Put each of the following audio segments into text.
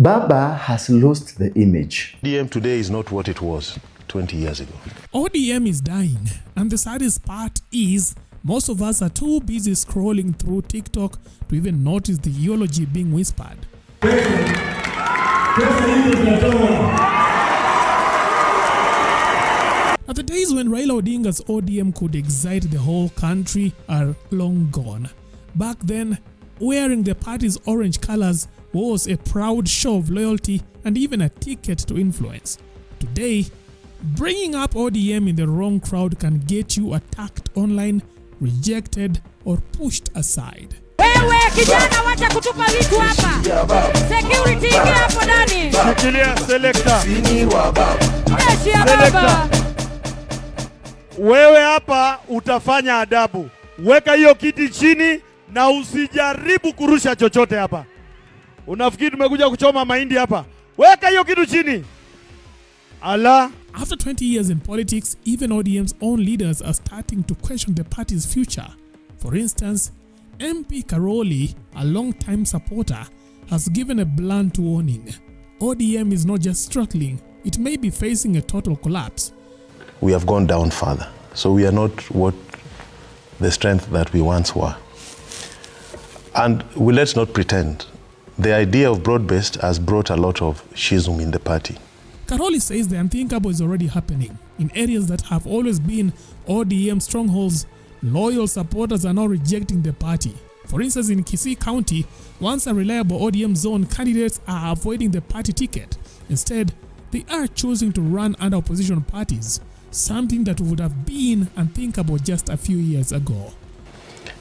Baba has lost the image. ODM today is not what it was 20 years ago. ODM is dying, and the saddest part is most of us are too busy scrolling through TikTok to even notice the eulogy being whispered. Now, the days when Raila Odinga's ODM could excite the whole country are long gone. Back then, wearing the party's orange colors was a proud show of loyalty and even a ticket to influence. Today, bringing up ODM in the wrong crowd can get you attacked online, rejected, or pushed aside. Wewe kijana, wacha kutupa vitu hapa. Security ingia hapo ndani. Shikilia selector. Selector. Wewe hapa utafanya adabu. Weka hiyo kiti chini na usijaribu kurusha chochote hapa. Unafikiri tumekuja kuchoma mahindi hapa? Weka hiyo kitu chini. Allah. After 20 years in politics, even ODM's own leaders are starting to question the party's future. For instance, MP Karoli, a long-time supporter, has given a blunt warning. ODM is not just struggling, it may be facing a total collapse. We have gone down further. So we are not what the strength that we once were. And let's not pretend. The idea of broad-based has brought a lot of schism in the party. Karoli says the unthinkable is already happening. In areas that have always been ODM strongholds, loyal supporters are now rejecting the party. For instance, in Kisii County, once a reliable ODM zone, candidates are avoiding the party ticket. Instead, they are choosing to run under opposition parties, something that would have been unthinkable just a few years ago.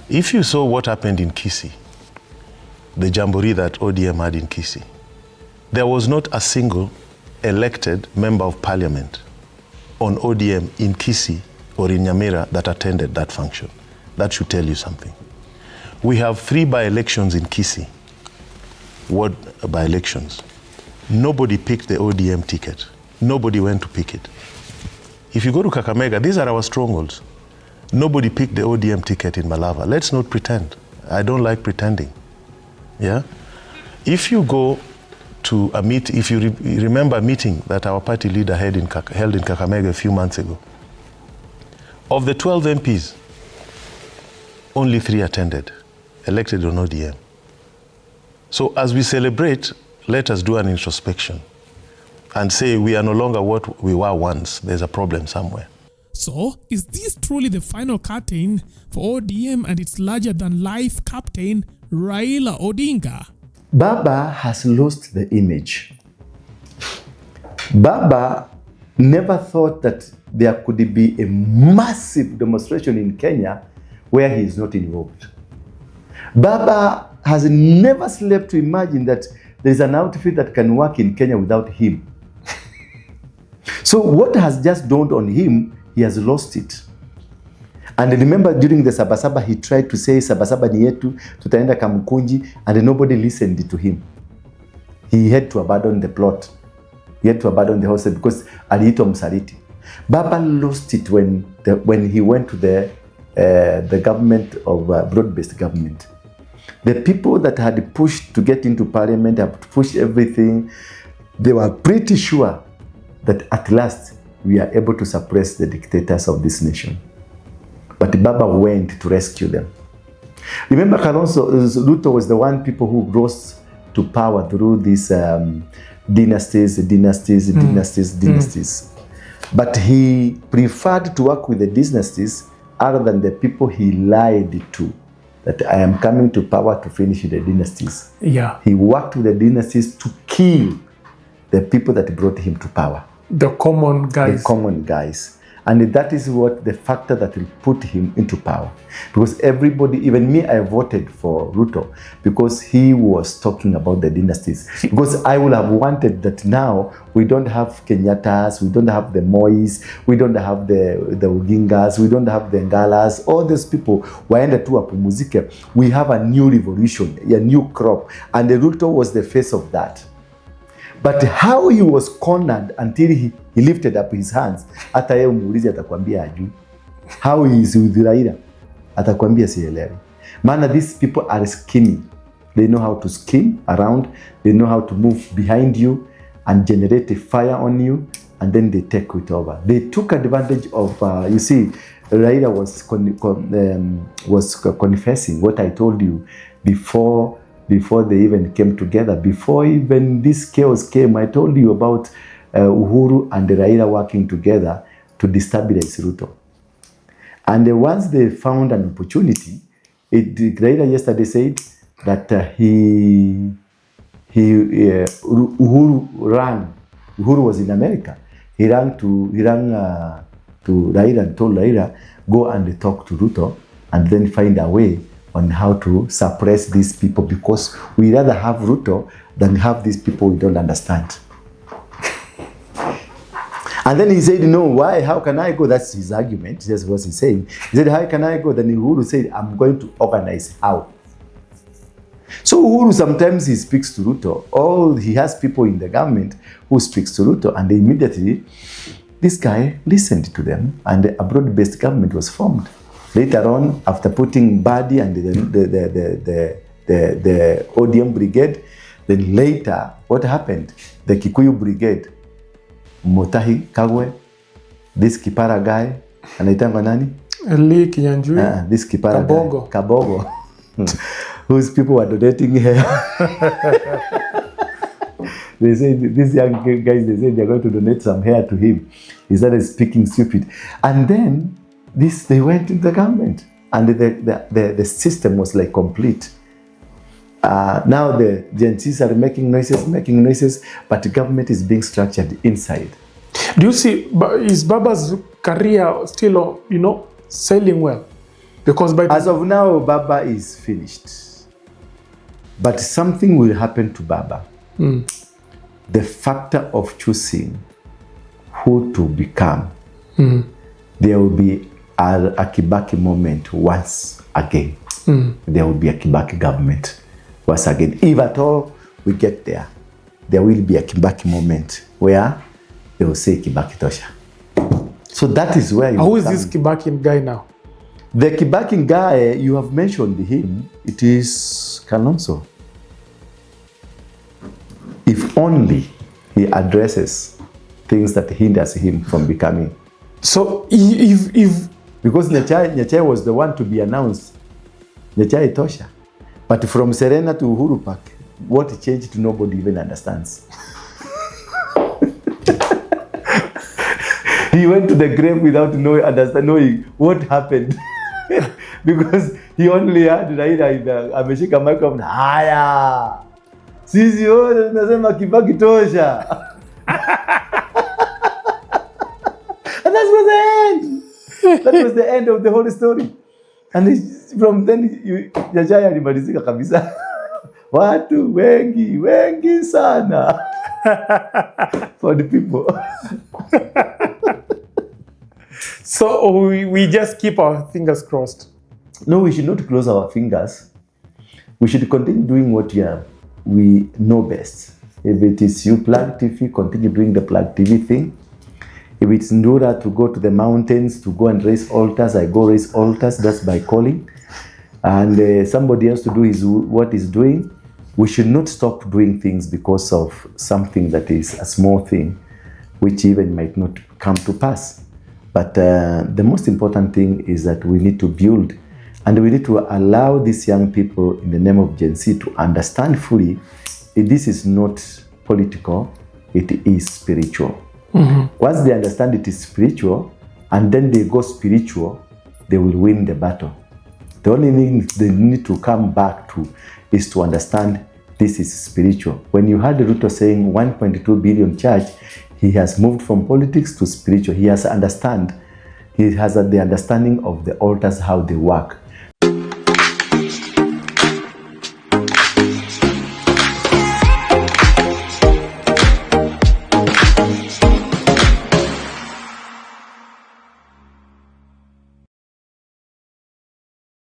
If you saw what happened in Kisii, the jamboree that ODM had in Kisii, there was not a single elected member of parliament on ODM in Kisii or in Nyamira that attended that function. That should tell you something. We have 3 by-elections in Kisii, ward by-elections. Nobody picked the ODM ticket. Nobody went to pick it. If you go to Kakamega, these are our strongholds. Nobody picked the ODM ticket in Malava. Let's not pretend. I don't like pretending. Yeah? If you go to a meet, if you remember a meeting that our party leader held in Kakamega a few months ago, of the 12 MPs, only 3 attended, elected on ODM. So as we celebrate, let us do an introspection and say we are no longer what we were once. There's a problem somewhere. So, is this truly the final curtain for ODM and its larger-than-life captain, Raila Odinga? Baba has lost the image. Baba never thought that there could be a massive demonstration in Kenya where he is not involved. Baba has never slept to imagine that there is an outfit that can work in Kenya without him. So what has just dawned on him, he has lost it. And remember, during the Sabasaba, he tried to say, Sabasaba ni yetu, tutaenda Kamukunji, and nobody listened to him. He had to abandon the plot. He had to abandon the horse because aliitwa msaliti. Baba lost it when he went to the government of broad-based government. The people that had pushed to get into parliament, had pushed everything, they were pretty sure that at last we are able to suppress the dictators of this nation. But Baba went to rescue them. Remember, Ruto was the one people who rose to power through these dynasties. But he preferred to work with the dynasties other than the people he lied to. That I am coming to power to finish the dynasties. Yeah. He worked with the dynasties to kill the people that brought him to power. The common guys. The common guys. And that is what the factor that will put him into power. Because everybody, even me, I voted for Ruto because he was talking about the dynasties. Because I would have wanted that now we don't have Kenyatas, we don't have the Mois, we don't have the Odingas, we don't have the Ngalas, all these people, waende tu wapumzike. We have a new revolution, a new crop. And Ruto was the face of that. But how he was cornered until he lifted up his hands, hata yeye muulize atakwambia ajui. How he is with Raila, atakwambia sielewi. Maana these people are scheming. They know how to scheme around. They know how to move behind you and generate a fire on you, and then they take it over. They took advantage of, you see, Raila was confessing what I told you before they even came together. Before even this chaos came, I told you about Uhuru and Raila working together to destabilize Ruto. And once they found an opportunity, Raila yesterday said that Uhuru ran. Uhuru was in America. He ran to Raila and told Raila, go and talk to Ruto and then find a way on how to suppress these people, because we rather have Ruto than have these people we don't understand. And then he said, no, why? How can I go? That's his argument. That's what he's saying. He said, how can I go? Then Uhuru said, I'm going to organize. How? So Uhuru sometimes he speaks to Ruto, or he has people in the government who speaks to Ruto, and immediately this guy listened to them, and a broad-based government was formed. Later on, after putting Badi and the ODM brigade, then later, what happened? The Kikuyu brigade, Mutahi Kagwe, this Kipara guy, anaitangwa nani? Eli Kinyanjui. This Kipara Kabogo. guy, Kabogo, whose people were donating here. They said, these young guys, they said they're going to donate some hair to him. He started speaking stupid. And then they went into the government, and the system was like complete. Now the Gen Zs are making noises, but the government is being structured inside. Do you see, is Baba's career still, sailing well? Because as of now, Baba is finished. But something will happen to Baba. The factor of choosing who to become, there will be a Kibaki moment once again. There will be a Kibaki government once again. If at all we get there, there will be a Kibaki moment where they will say Kibaki Tosha. So that is where who is this Kibaki guy now? The Kibaki guy, you have mentioned him, it is Kalonzo. If only he addresses things that hinders him from becoming. So if because Nyachai was the one to be announced, Nyachai Tosha. But from Serena to Uhuru Park, what changed nobody even understands. He went to the grave without knowing what happened. Because he only had Raila ameshika microphone. Haya. Sisi wote tunasema Kibaki Tosha. And that was the end. That was the end of the whole story. And from then Nyachai alimalizika kabisa. Watu wengi sana. For the people. So we just keep our fingers crossed. No, we should not close our fingers. We should continue doing what we know best. If it is you Plug TV, continue doing the Plug TV thing. If it's Ndura to go to the mountains to go and raise altars, I go raise altars. That's by calling. And somebody else to do what he's doing. We should not stop doing things because of something that is a small thing, which even might not come to pass. But the most important thing is that we need to build, and we need to allow these young people in the name of Gen Z to understand fully this is not political, it is spiritual. Once they understand it is spiritual, and then they go spiritual, they will win the battle. The only thing they need to come back to is to understand this is spiritual. When you heard Ruto saying 1.2 billion charge, he has moved from politics to spiritual. He has the understanding of the altars, how they work.